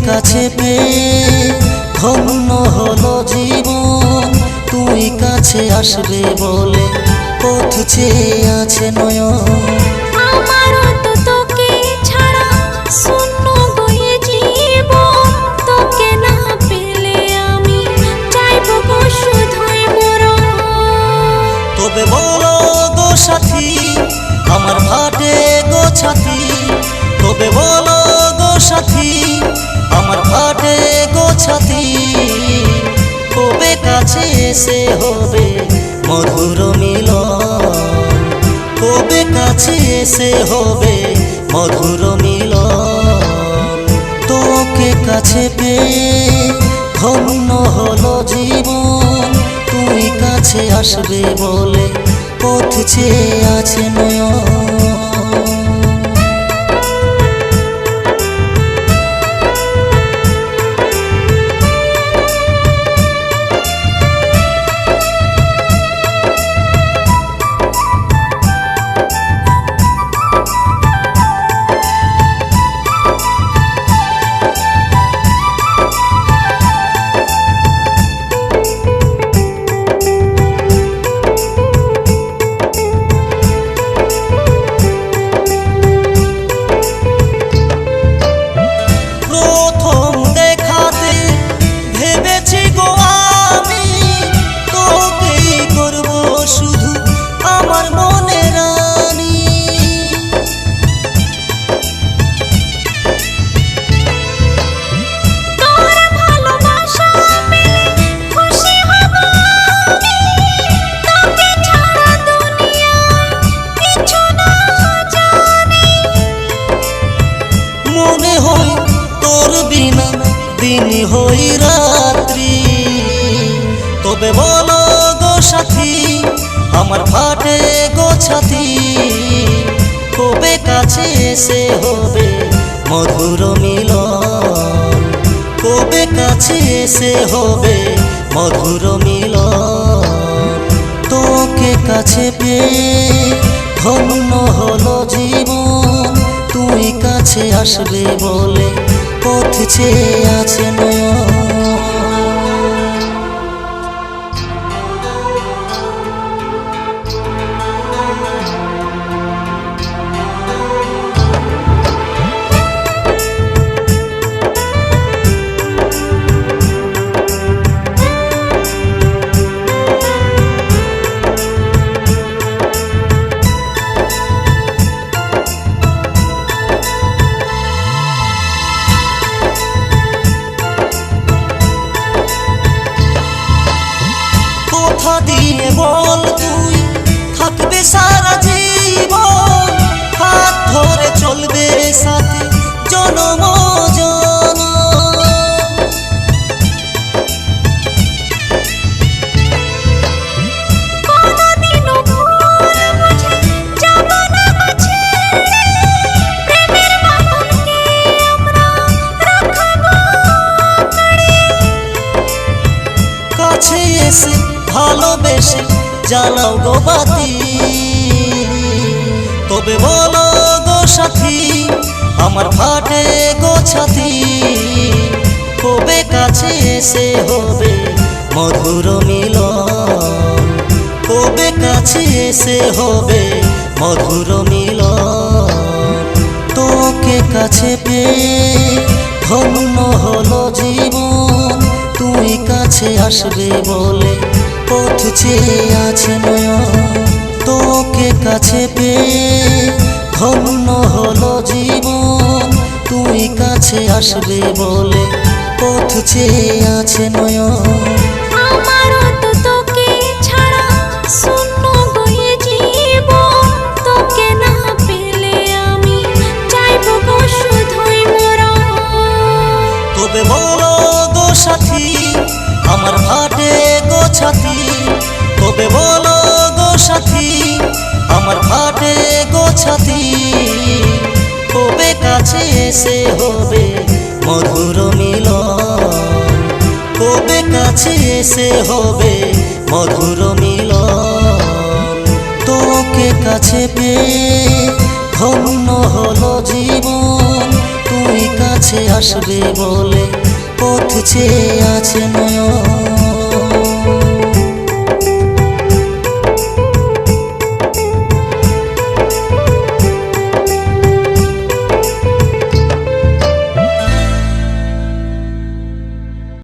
কাছে পেয়ে ধন্য হলো জীবন, তুই কাছে আসবে বলে পথ চেয়ে আছে নয়ন। আমারও তো তোকে ছাড়া শূন্য গো জীবন, তোকে না পেলে আমি চাইব গো শুধুই মরণ। তবে বলো গো সাথী আমার ভাটে গো ছাতি, তবে বলো গো সাথী আমার ভাটে গো ছাতি, কবে কাছে এসে হবে মধুর মিলন, কবে কাছে এসে হবে মধুর মিলন। তোকে কাছে পেয়ে ধন্য হলো জীবন, তুই কাছে আসবে বলে পথ চেয়ে আছে নয়ন। তোর বিনা দিন হই রাত্রি, তবে বলো গো সাথী আমার ফাটে গো ছাতি, কবে কাছে এসে হবে মধুর মিলন, কবে কাছে এসে হবে মধুর মিলন। তোকে কাছে পেয়ে ধন্য হলো জীবন, তুই কাছে আসবে বলে পথ চেয়ে আছে নয়ন। কথা দিয়ে বল তুই থাকবে সারা জীবন, হাত ধরে চলবে সাথে জনম জনম। কোনদিনও ভুল বুঝে যাব না ছেড়ে, প্রেমের বাঁধনকে আমরা রাখবো আঁকড়ে। কাছে এসে ভালোবেসে জ্বালাও গো বাতি, তবে বলো গো সাথী আমার ফাটে গো ছাতি, কবে কাছে এসে হবে মধুর মিলন, কবে কাছে এসে হবে মধুর মিলন। তোকে কাছে পেয়ে ধন্য হলো জীবন, তুই কাছে আসবে বলে পথ চেয়ে আছে নয়ন। তোকে কাছে পেয়ে ধন্য হলো জীবন, তুই কাছে আসবে বলে পথ চেয়ে আছে নয়ন। আমারও তো তোকে ছাড়া শূন্য গো জীবন, তোকে না পেলে আমি চাইব গো শুধুই মরণ। তবে বলো গো সাথী আমার ফাটে গো ছাতি, তবে বলো গো সাথী আমার ফাটে গো ছাতি, কবে কাছে এসে হবে মধুর মিলন, কবে কাছে এসে হবে মধুর মিলন। তোকে কাছে পেয়ে ধন্য হলো জীবন, তুই কাছে কাছে আসবে বলে পথ চেয়ে আছে নয়ন।